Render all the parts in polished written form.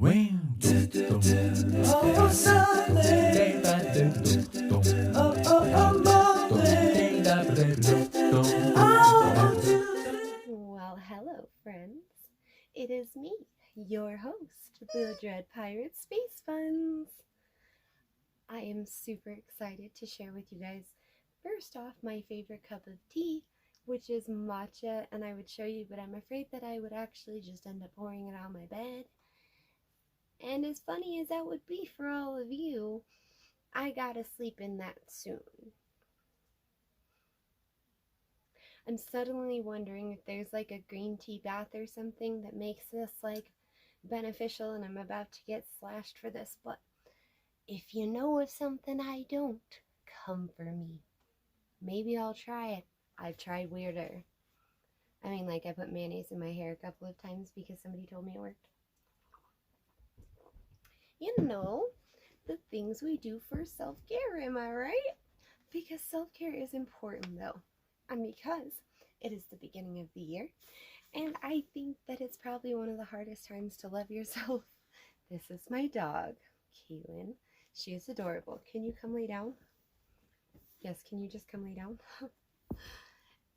Oh, Sunday. Well, hello, friends. It is me, your host, the Dread Pirate Space Buns. I am super excited to share with you guys, first off, my favorite cup of tea, which is matcha, and I would show you, but I'm afraid that I would actually just end up pouring it on my bed. And as funny as that would be for all of you, I gotta sleep in that soon. I'm suddenly wondering if there's like a green tea bath or something that makes this like beneficial, and I'm about to get slashed for this, but if you know of something I don't, come for me. Maybe I'll try it. I've tried weirder. I mean, like I put mayonnaise in my hair a couple of times because somebody told me it worked. You know, the things we do for self-care, am I right? Because self-care is important though, and because it is the beginning of the year, and I think that it's probably one of the hardest times to love yourself. This is my dog, Kaylin. She is adorable. Can you come lay down? Yes, can you just come lay down?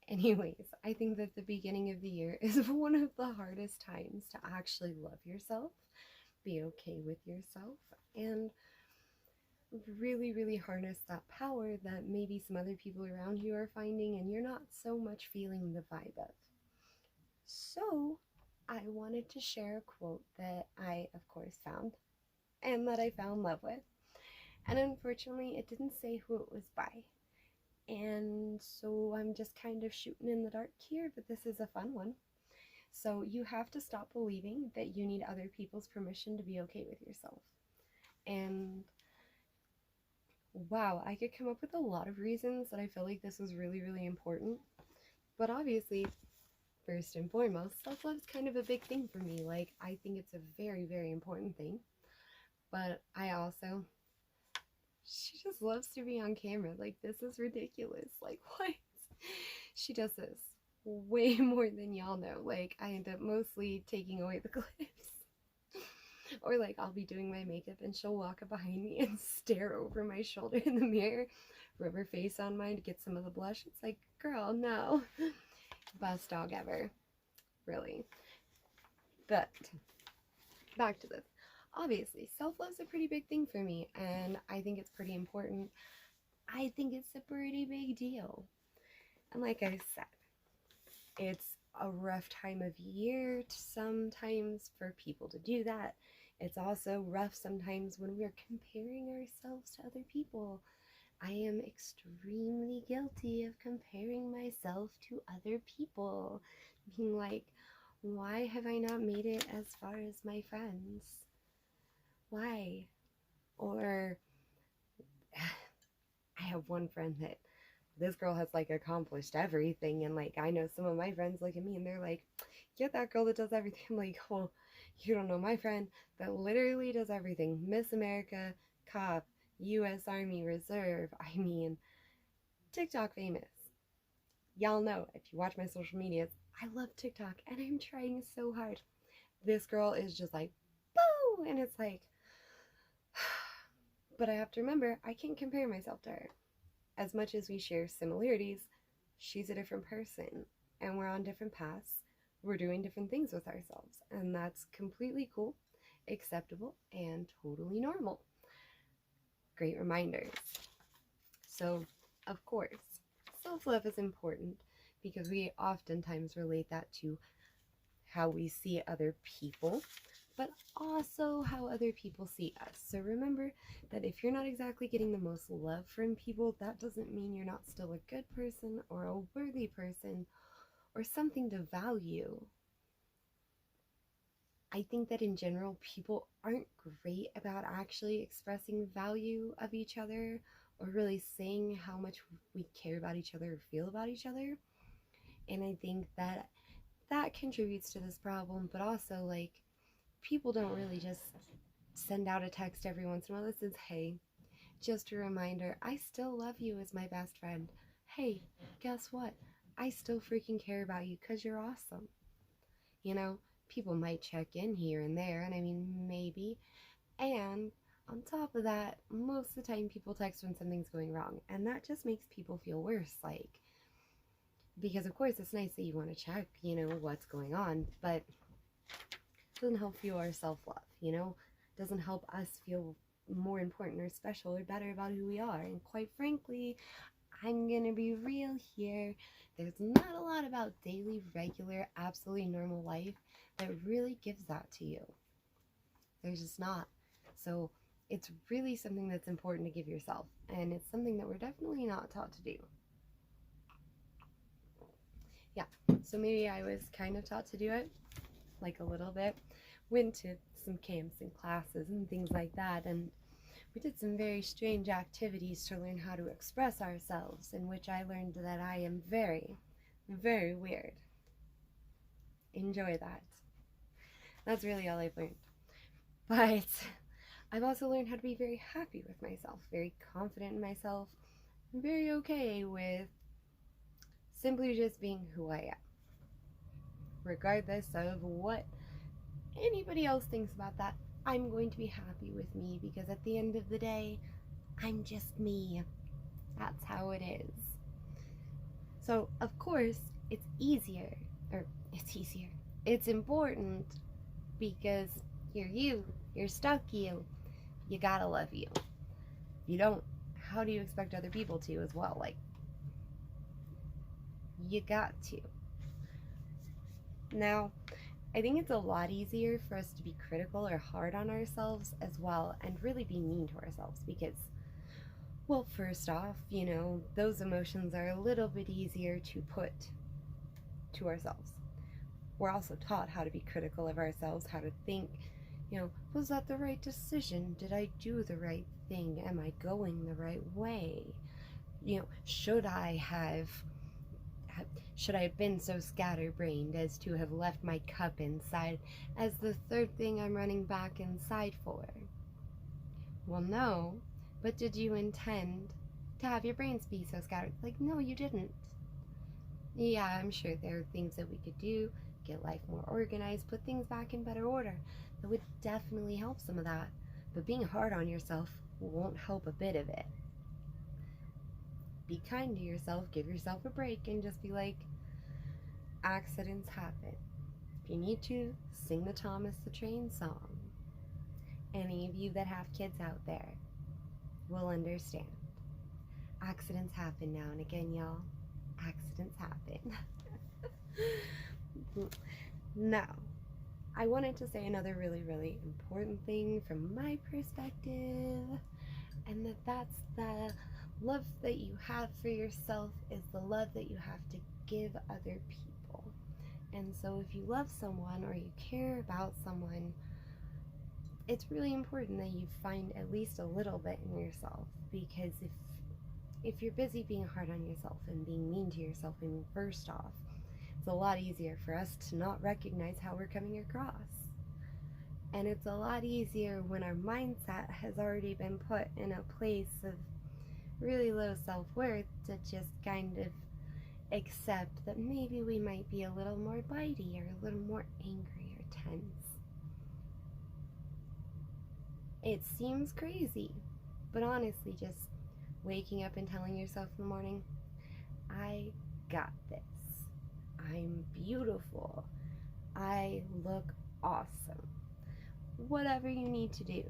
Anyways, I think that the beginning of the year is one of the hardest times to actually love yourself, be okay with yourself, and really, really harness that power that maybe some other people around you are finding and you're not so much feeling the vibe of. So, I wanted to share a quote that I, of course, found and that I fell in love with. And unfortunately, it didn't say who it was by. And so I'm just kind of shooting in the dark here, but this is a fun one. So you have to stop believing that you need other people's permission to be okay with yourself. And wow, I could come up with a lot of reasons that I feel like this is really, really important. But obviously, first and foremost, self-love is kind of a big thing for me. Like, I think it's a very, very important thing. But I also, she just loves to be on camera. Like, this is ridiculous. Like, what? She does this way more than y'all know. Like, I end up mostly taking away the clips. Or, like, I'll be doing my makeup and she'll walk up behind me and stare over my shoulder in the mirror, rub her face on mine to get some of the blush. It's like, girl, no. Best dog ever. Really. But, back to this. Obviously, self-love's a pretty big thing for me, and I think it's pretty important. I think it's a pretty big deal. And like I said, it's a rough time of year sometimes for people to do that. It's also rough sometimes when we're comparing ourselves to other people. I am extremely guilty of comparing myself to other people. Being like, why have I not made it as far as my friends? Why? Or I have one friend that this girl has like accomplished everything, and like I know some of my friends look at me and they're like, yeah, that girl that does everything. I'm like, well, you don't know my friend that literally does everything. Miss America, cop, US Army Reserve, I mean, TikTok famous. Y'all know, if you watch my social medias, I love TikTok and I'm trying so hard. This girl is just like, boo! And it's like, but I have to remember, I can't compare myself to her. As much as we share similarities, she's a different person and we're on different paths. We're doing different things with ourselves, and that's completely cool, acceptable, and totally normal. Great reminders. So, of course, self-love is important because we oftentimes relate that to how we see other people, but also how other people see us. So remember that if you're not exactly getting the most love from people, that doesn't mean you're not still a good person or a worthy person or something to value. I think that in general, people aren't great about actually expressing value of each other or really saying how much we care about each other or feel about each other. And I think that that contributes to this problem, but also like people don't really just send out a text every once in a while that says, hey, just a reminder, I still love you as my best friend. Hey, guess what? I still freaking care about you because you're awesome. You know, people might check in here and there, and I mean, maybe top of that, most of the time people text when something's going wrong, and that just makes people feel worse. Like, because of course it's nice that you want to check, what's going on, but it doesn't help fuel our self-love, It doesn't help us feel more important or special or better about who we are. And quite frankly, I'm gonna be real here, there's not a lot about daily, regular, absolutely normal life that really gives that to you. There's just not. So it's really something that's important to give yourself, and it's something that we're definitely not taught to do. Yeah, so maybe I was kind of taught to do it, like a little bit. Went to some camps and classes and things like that, and we did some very strange activities to learn how to express ourselves, in which I learned that I am very, very weird. Enjoy that. That's really all I've learned. But I've also learned how to be very happy with myself, very confident in myself, and very okay with simply just being who I am, regardless of what anybody else thinks about that. I'm going to be happy with me, because at the end of the day, I'm just me. That's how it is. So, of course, it's important, because you're stuck you gotta love you. You don't, how do you expect other people to as well? Like, you got to. Now, I think it's a lot easier for us to be critical or hard on ourselves as well, and really be mean to ourselves, because, well, first off, those emotions are a little bit easier to put to ourselves. We're also taught how to be critical of ourselves, how to think, was that the right decision? Did I do the right thing? Am I going the right way? Should I have been so scatterbrained as to have left my cup inside as the third thing I'm running back inside for? Well, no, but did you intend to have your brains be so scattered? Like, no, you didn't. Yeah, I'm sure there are things that we could do, get life more organized, put things back in better order. That would definitely help some of that. But being hard on yourself won't help a bit of it. Be kind to yourself, give yourself a break, and just be like, accidents happen. If you need to, sing the Thomas the Train song. Any of you that have kids out there will understand. Accidents happen now and again, y'all. Accidents happen. Now, I wanted to say another really, really important thing from my perspective, and that's the love that you have for yourself is the love that you have to give other people. And so if you love someone or you care about someone, it's really important that you find at least a little bit in yourself, because if you're busy being hard on yourself and being mean to yourself, first off, it's a lot easier for us to not recognize how we're coming across. And it's a lot easier when our mindset has already been put in a place of really low self-worth to just kind of accept that maybe we might be a little more bitey or a little more angry or tense. It seems crazy, but honestly, just waking up and telling yourself in the morning, I got this. I'm beautiful. I look awesome. Whatever you need to do.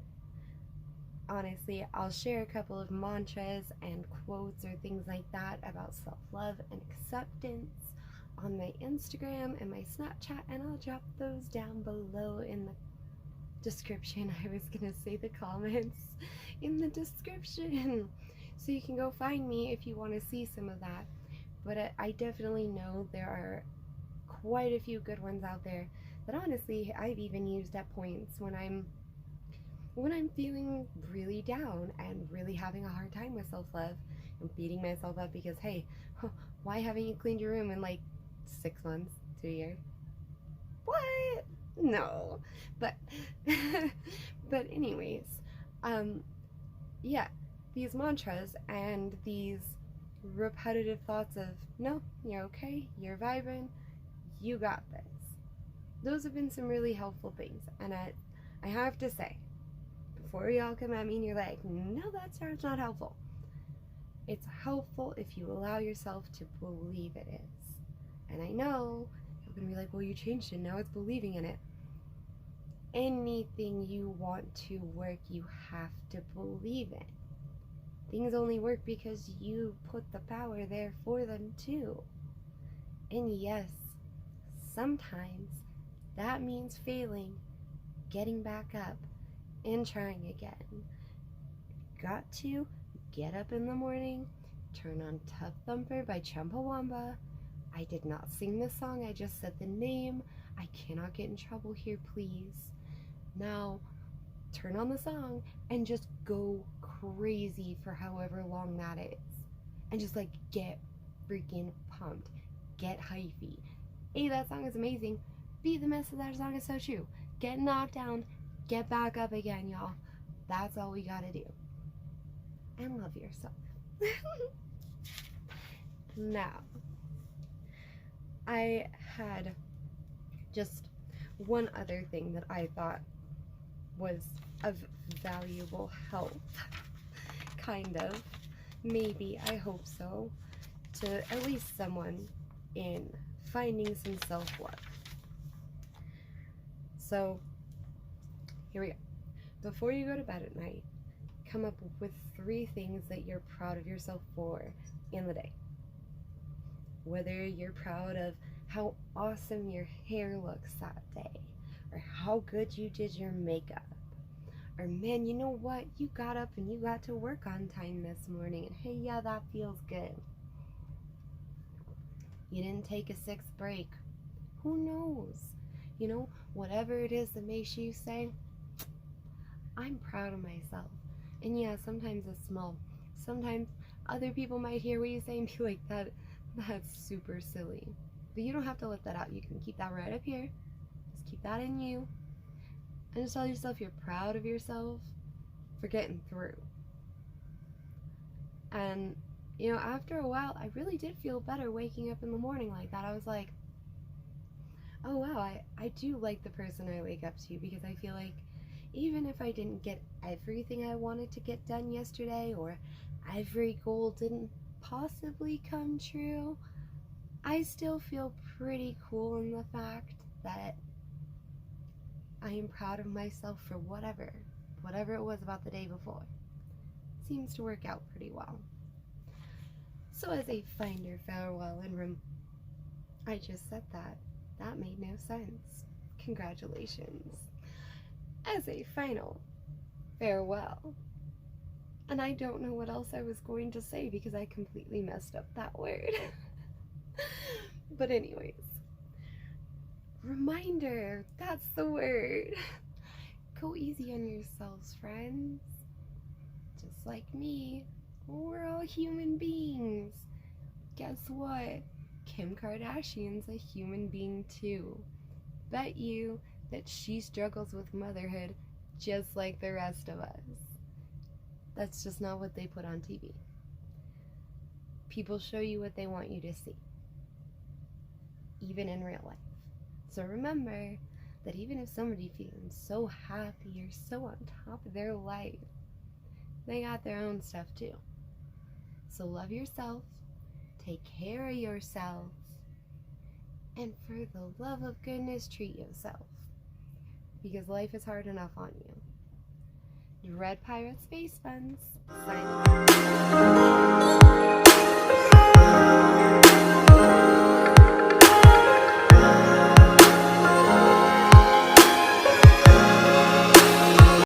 Honestly, I'll share a couple of mantras and quotes or things like that about self-love and acceptance on my Instagram and my Snapchat, and I'll drop those down below in the description. I was gonna say the comments in the description. So you can go find me if you want to see some of that. But I definitely know there are quite a few good ones out there that honestly I've even used at points when I'm feeling really down and really having a hard time with self-love and beating myself up because, hey, why haven't you cleaned your room in like 6 months to a year? What? No. But anyways, yeah, these mantras and these repetitive thoughts of, no, you're okay, you're vibing, you got this. Those have been some really helpful things. And I have to say, before y'all come at me and you're like, no, that's not helpful. It's helpful if you allow yourself to believe it is. And I know you're going to be like, well, you changed it. Now it's believing in it. Anything you want to work, you have to believe in. Things only work because you put the power there for them too. And yes, sometimes that means failing, getting back up, and trying again. Got to get up in the morning, turn on Tub Thumper by Chumbawamba. I did not sing the song, I just said the name. I cannot get in trouble here, please. Now, turn on the song and just go crazy for however long that is. And just like get freaking pumped. Get hyphy. A, that song is amazing. B, the message of that song is so true. Get knocked down, get back up again, y'all. That's all we gotta do. And love yourself. Now, I had just one other thing that I thought was of valuable help. Kind of. Maybe, I hope so. To at least someone in finding some self-love. So, here we go. Before you go to bed at night, come up with 3 things that you're proud of yourself for in the day. Whether you're proud of how awesome your hair looks that day, or how good you did your makeup, or man, you know what? You got up and you got to work on time this morning, and hey, yeah, that feels good. You didn't take a 6th break. Who knows? You know, whatever it is that makes you say, I'm proud of myself. And yeah, sometimes it's small. Sometimes other people might hear what you say and be like, that's super silly. But you don't have to let that out. You can keep that right up here. Just keep that in you. And just tell yourself you're proud of yourself for getting through. And, you know, after a while, I really did feel better waking up in the morning like that. I was like, oh wow, I do like the person I wake up to, because I feel like even if I didn't get everything I wanted to get done yesterday, or every goal didn't possibly come true, I still feel pretty cool in the fact that I am proud of myself for whatever it was about the day before. Seems to work out pretty well. So as a finder farewell and I just said that. That made no sense. Congratulations. As a final farewell. And I don't know what else I was going to say because I completely messed up that word. But anyways. Reminder, that's the word. Go easy on yourselves, friends. Just like me, we're all human beings. Guess what? Kim Kardashian's a human being too. Bet you that she struggles with motherhood just like the rest of us. That's just not what they put on TV. People show you what they want you to see, even in real life. So remember that even if somebody feels so happy or so on top of their life, they got their own stuff too. So love yourself, take care of yourself, and for the love of goodness, treat yourself. Because life is hard enough on you. Dreadpirate.spacebunz, signing